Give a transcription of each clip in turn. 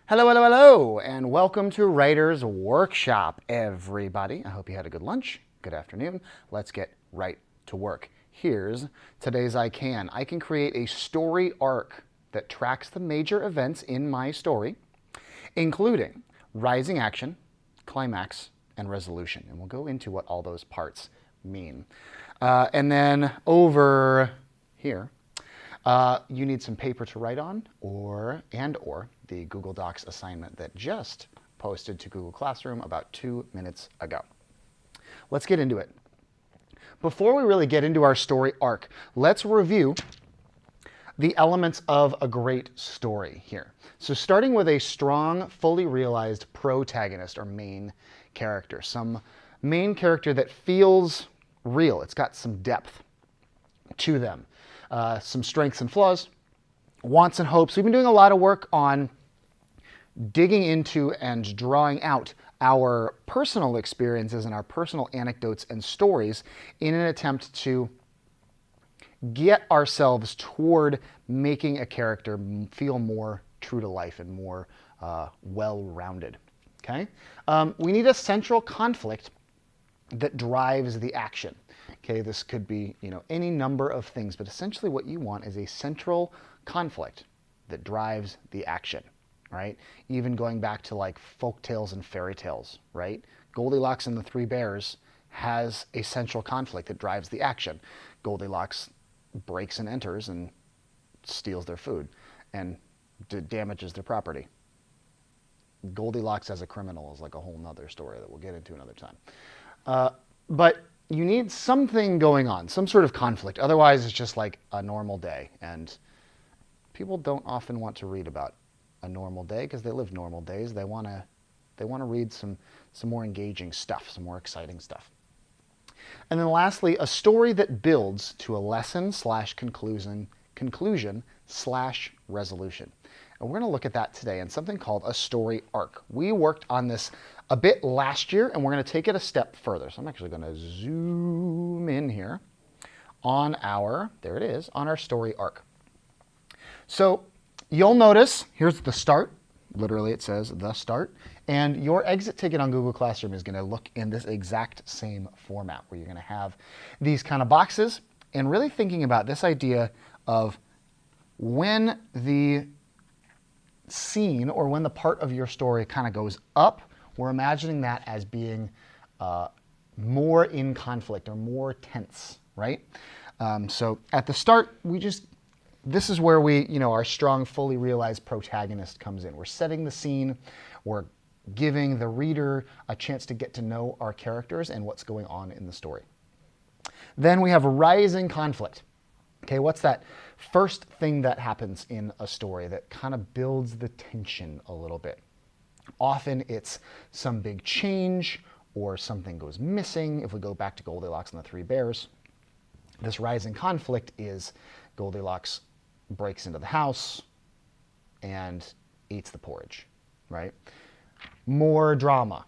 Hello, hello, hello, and welcome to Writer's Workshop, everybody. I hope you had a good lunch, good afternoon. Let's get right to work. Here's today's I Can. I can create a story arc that tracks the major events in my story, including rising action, climax, and resolution. And we'll go into what all those parts mean. And then over here, you need some paper to write on, or the Google Docs assignment that just posted to Google Classroom about 2 minutes ago. Let's get into it. Before we really get into our story arc, let's review the elements of a great story here. So starting with a strong, fully realized protagonist or main character, some main character that feels real. It's got some depth to them. Some strengths and flaws, wants and hopes. We've been doing a lot of work on digging into and drawing out our personal experiences and our personal anecdotes and stories in an attempt to get ourselves toward making a character feel more true to life and more well-rounded. Okay? We need a central conflict that drives the action. Okay, this could be, any number of things, but essentially what you want is a central conflict that drives the action, right? Even going back to like folk tales and fairy tales, right? Goldilocks and the Three Bears has a central conflict that drives the action. Goldilocks breaks and enters and steals their food and damages their property. Goldilocks as a criminal is like a whole nother story that we'll get into another time. But you need something going on, some sort of conflict. Otherwise, it's just like a normal day. And people don't often want to read about a normal day because they live normal days. They want to read some more engaging stuff, some more exciting stuff. And then lastly, a story that builds to a lesson / conclusion / resolution. And we're going to look at that today in something called a story arc. We worked on this a bit last year, and we're going to take it a step further. So I'm actually going to zoom in here on our story arc. So you'll notice, here's the start. Literally, it says the start. And your exit ticket on Google Classroom is going to look in this exact same format, where you're going to have these kind of boxes, and really thinking about this idea of when the scene or when the part of your story kind of goes up, we're imagining that as being more in conflict or more tense, right? So at the start, this is where our strong, fully realized protagonist comes in. We're setting the scene. We're giving the reader a chance to get to know our characters and what's going on in the story. Then we have rising conflict. Okay, what's that first thing that happens in a story that kind of builds the tension a little bit? Often it's some big change or something goes missing. If we go back to Goldilocks and the Three Bears, this rising conflict is Goldilocks breaks into the house and eats the porridge, right? More drama,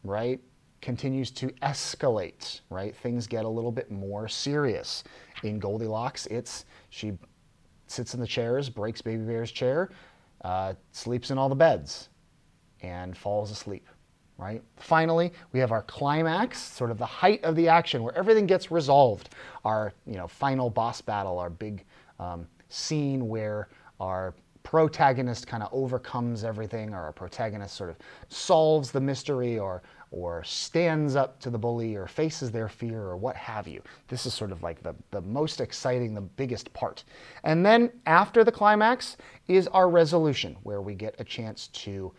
right? Continues to escalate, right? Things get a little bit more serious. In Goldilocks, she sits in the chairs, breaks Baby Bear's chair, sleeps in all the beds, and falls asleep, right? Finally, we have our climax, sort of the height of the action, where everything gets resolved. Our final boss battle, our big scene where our protagonist kind of overcomes everything, or our protagonist sort of solves the mystery, or stands up to the bully, or faces their fear, or what have you. This is sort of like the most exciting, the biggest part. And then after the climax is our resolution, where we get a chance to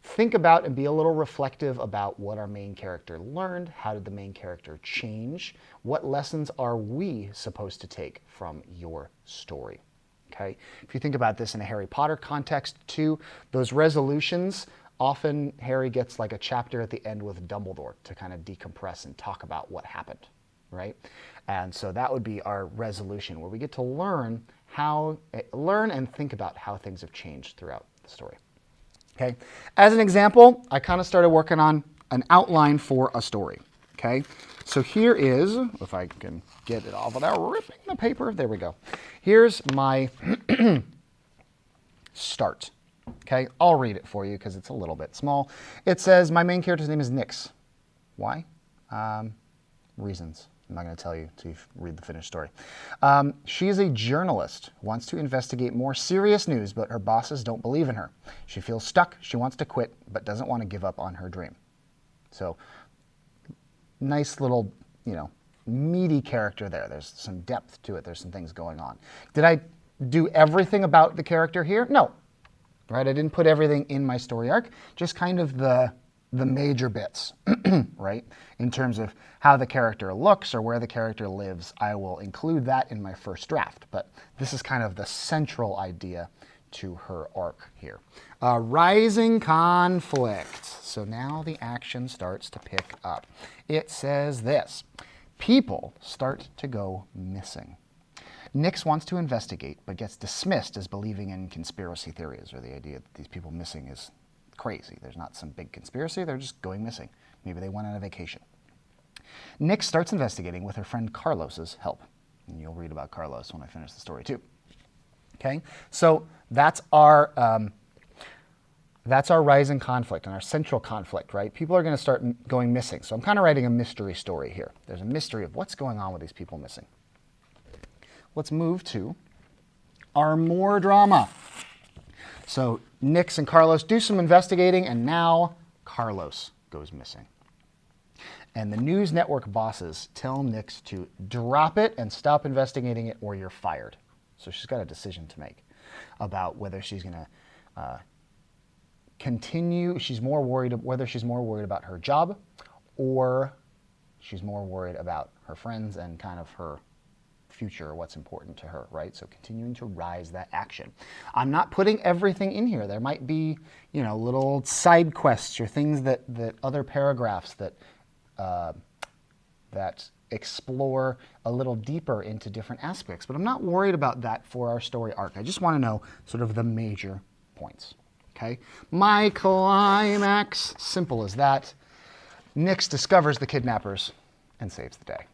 think about and be a little reflective about what our main character learned. How did the main character change? What lessons are we supposed to take from your story? Okay? If you think about this in a Harry Potter context too, those resolutions, often Harry gets like a chapter at the end with Dumbledore to kind of decompress and talk about what happened, right? And so that would be our resolution, where we get to learn and think about how things have changed throughout the story. Okay? As an example, I kind of started working on an outline for a story. Okay? So here is, if I can get it off without ripping the paper, there we go. Here's my start. Okay, I'll read it for you because it's a little bit small. It says, my main character's name is Nyx. Why? Reasons. I'm not going to tell you until you read the finished story. She is a journalist, wants to investigate more serious news, but her bosses don't believe in her. She feels stuck, she wants to quit, but doesn't want to give up on her dream. So, nice little, meaty character there. There's some depth to it. There's some things going on. Did I do everything about the character here? No. Right? I didn't put everything in my story arc, just kind of the major bits, right? In terms of how the character looks or where the character lives, I will include that in my first draft. But this is kind of the central idea to her arc here. Rising conflict. So now the action starts to pick up. It says this: people start to go missing. Nyx wants to investigate, but gets dismissed as believing in conspiracy theories, or the idea that these people missing is crazy. There's not some big conspiracy, they're just going missing. Maybe they went on a vacation. Nyx starts investigating with her friend Carlos's help. And you'll read about Carlos when I finish the story too. Okay, so that's our rising conflict and our central conflict, right? People are going to start going missing. So I'm kind of writing a mystery story here. There's a mystery of what's going on with these people missing. Let's move to our more drama. So Nyx and Carlos do some investigating, and now Carlos goes missing. And the news network bosses tell Nyx to drop it and stop investigating it or you're fired. So she's got a decision to make about whether she's going to continue. She's more worried whether she's more worried about her job or she's more worried about her friends and kind of her future, what's important to her, right? So continuing to rise that action. I'm not putting everything in here. There might be, little side quests or things that other paragraphs that explore a little deeper into different aspects. But I'm not worried about that for our story arc. I just want to know sort of the major points. Okay? My climax, simple as that. Nyx discovers the kidnappers and saves the day.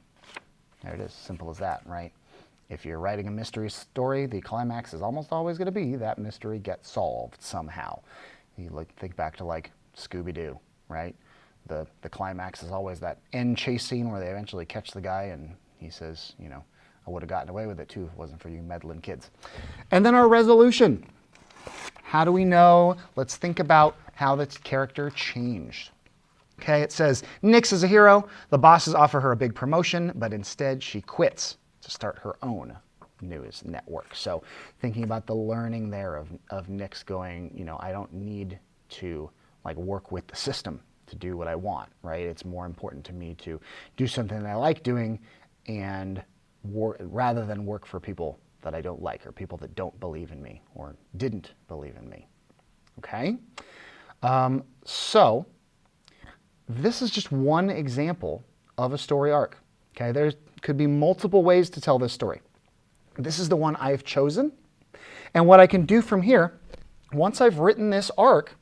There it is, simple as that, right? If you're writing a mystery story, the climax is almost always going to be that mystery gets solved somehow. You think back to like Scooby-Doo, right? The climax is always that end chase scene where they eventually catch the guy and he says, I would have gotten away with it too if it wasn't for you meddling kids. And then our resolution. How do we know? Let's think about how this character changed. Okay, it says, Nyx is a hero. The bosses offer her a big promotion, but instead she quits to start her own news network. So thinking about the learning there of Nyx going, I don't need to work with the system to do what I want, right? It's more important to me to do something that I like doing and rather than work for people that I don't like or people that don't believe in me or didn't believe in me. Okay? So this is just one example of a story arc. Okay, there could be multiple ways to tell this story. This is the one I've chosen. And what I can do from here, once I've written this arc,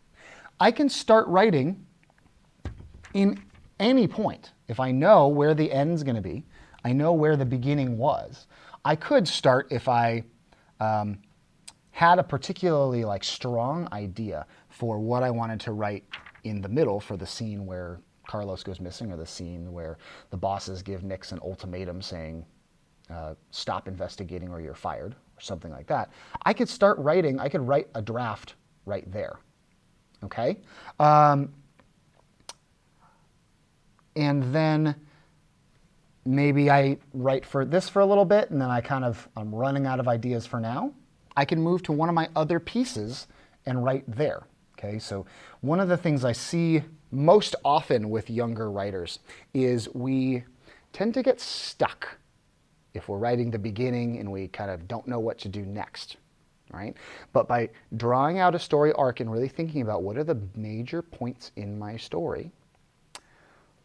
I can start writing in any point. If I know where the end's going to be, I know where the beginning was. I could start if I had a particularly strong idea for what I wanted to write in the middle for the scene where Carlos goes missing or the scene where the bosses give Nyx an ultimatum saying, stop investigating or you're fired or something like that. I could start writing, I could write a draft right there. Okay? And then maybe I write for this for a little bit and then I'm running out of ideas for now. I can move to one of my other pieces and write there. Okay, so one of the things I see most often with younger writers is we tend to get stuck if we're writing the beginning and we kind of don't know what to do next, right? But by drawing out a story arc and really thinking about what are the major points in my story,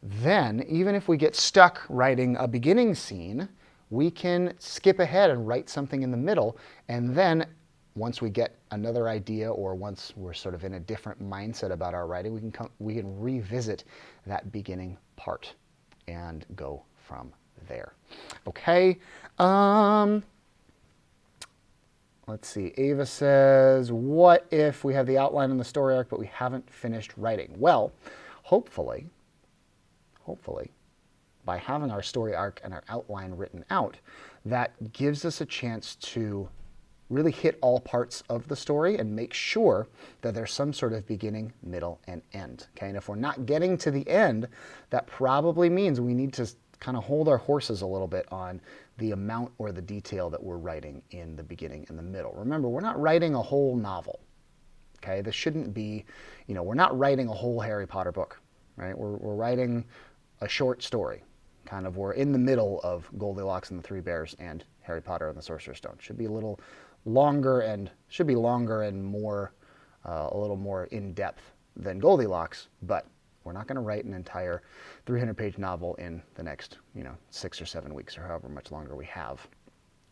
then even if we get stuck writing a beginning scene, we can skip ahead and write something in the middle, and then once we get another idea or once we're sort of in a different mindset about our writing, we can revisit that beginning part and go from there. Okay. Let's see. Ava says, what if we have the outline in the story arc, but we haven't finished writing? Well, hopefully, by having our story arc and our outline written out, that gives us a chance to really hit all parts of the story and make sure that there's some sort of beginning, middle, and end. Okay, and if we're not getting to the end, that probably means we need to kind of hold our horses a little bit on the amount or the detail that we're writing in the beginning and the middle. Remember, we're not writing a whole novel. Okay, this shouldn't be, we're not writing a whole Harry Potter book, right? We're writing a short story. Kind of, we're in the middle of Goldilocks and the Three Bears and Harry Potter and the Sorcerer's Stone. Should be a little longer and more, a little more in depth than Goldilocks, but we're not going to write an entire 300-page novel in the next, 6 or 7 weeks or however much longer we have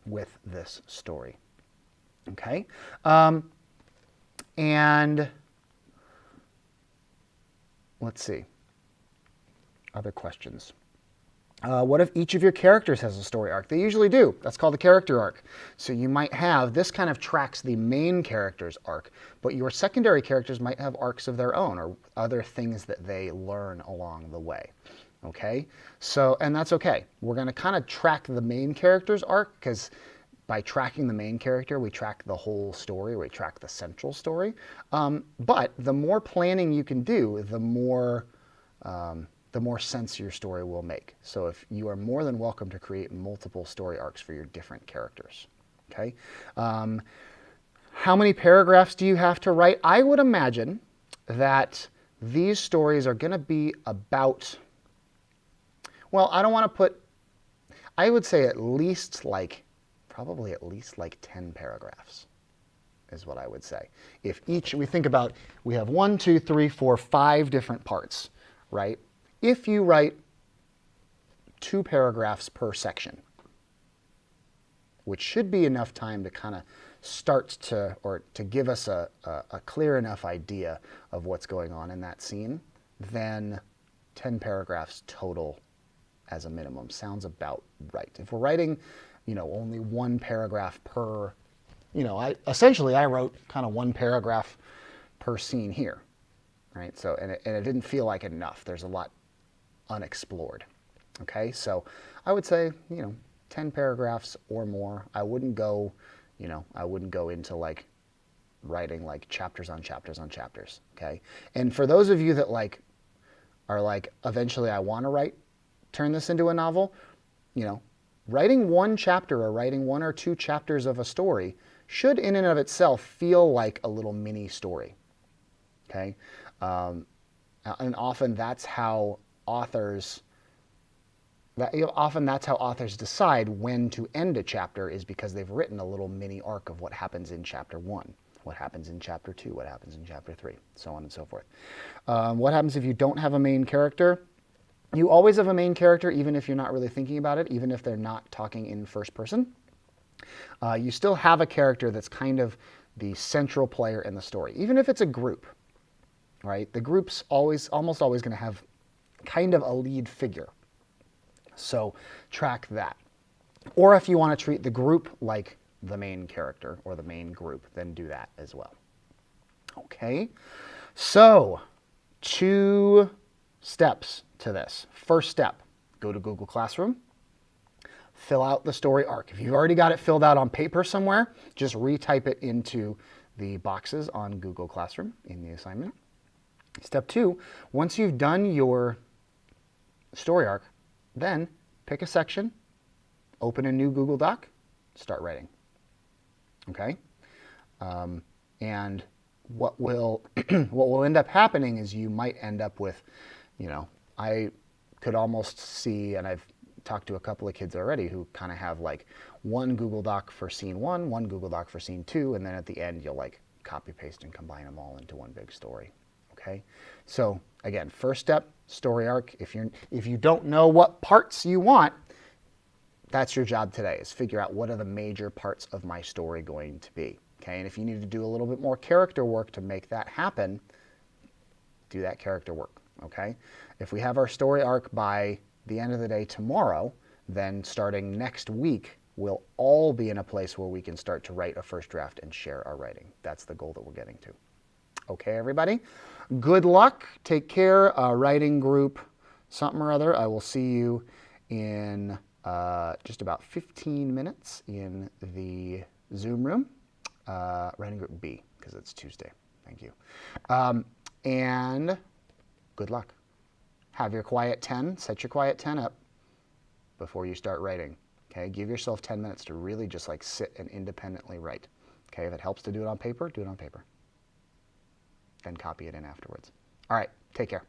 with this story. Okay, and let's see. Other questions. What if each of your characters has a story arc? They usually do. That's called the character arc. So you might have, this kind of tracks the main character's arc, but your secondary characters might have arcs of their own or other things that they learn along the way. Okay? So, and that's okay. We're going to kind of track the main character's arc because by tracking the main character, we track the whole story, we track the central story. But the more planning you can do, the more sense your story will make. So if you are more than welcome to create multiple story arcs for your different characters. Okay. How many paragraphs do you have to write? I would imagine that these stories are going to be about, well, I don't want to put, I would say probably at least 10 paragraphs is what I would say. If we think about, we have 1, 2, 3, 4, 5 different parts, right? If you write 2 paragraphs per section, which should be enough time to kind of start to give us a clear enough idea of what's going on in that scene, then 10 paragraphs total as a minimum sounds about right. If we're writing, only 1 paragraph per, I wrote kind of 1 paragraph per scene here, right? So, and it didn't feel like enough. There's a lot unexplored. Okay, so I would say, 10 paragraphs or more. I wouldn't go into writing chapters on chapters on chapters. Okay, and for those of you that are eventually I want to turn this into a novel, writing 1 chapter or writing 1 or 2 chapters of a story should in and of itself feel like a little mini story. Okay, and often that's how authors decide when to end a chapter, is because they've written a little mini arc of what happens in chapter 1, what happens in chapter 2, what happens in chapter 3, so on and so forth. What happens if you don't have a main character? You always have a main character, even if you're not really thinking about it, even if they're not talking in first person. You still have a character that's kind of the central player in the story, even if it's a group, right? The group's almost always going to have kind of a lead figure. So track that. Or if you want to treat the group like the main character or the main group, then do that as well. Okay, so 2 steps to this. First step, go to Google Classroom, fill out the story arc. If you've already got it filled out on paper somewhere, just retype it into the boxes on Google Classroom in the assignment. Step 2, once you've done your story arc, then pick a section, open a new Google Doc, start writing. Okay? And what will end up happening is you might end up with, I could almost see, and I've talked to a couple of kids already who kind of have 1 Google Doc for scene 1, 1 Google Doc for scene 2, and then at the end you'll copy paste and combine them all into one big story. Okay, so again, first step, story arc. If you don't know what parts you want, that's your job today, is figure out what are the major parts of my story going to be. Okay, and if you need to do a little bit more character work to make that happen, do that character work. Okay, if we have our story arc by the end of the day tomorrow, then starting next week we'll all be in a place where we can start to write a first draft and share our writing. That's the goal that we're getting to. Okay, everybody? Good luck. Take care. Writing group something or other. I will see you in just about 15 minutes in the Zoom room. Writing group B, because it's Tuesday. Thank you. And good luck. Have your quiet 10. Set your quiet 10 up before you start writing. Okay, give yourself 10 minutes to really just like sit and independently write. Okay, if it helps to do it on paper, do it on paper. Then copy it in afterwards. All right, take care.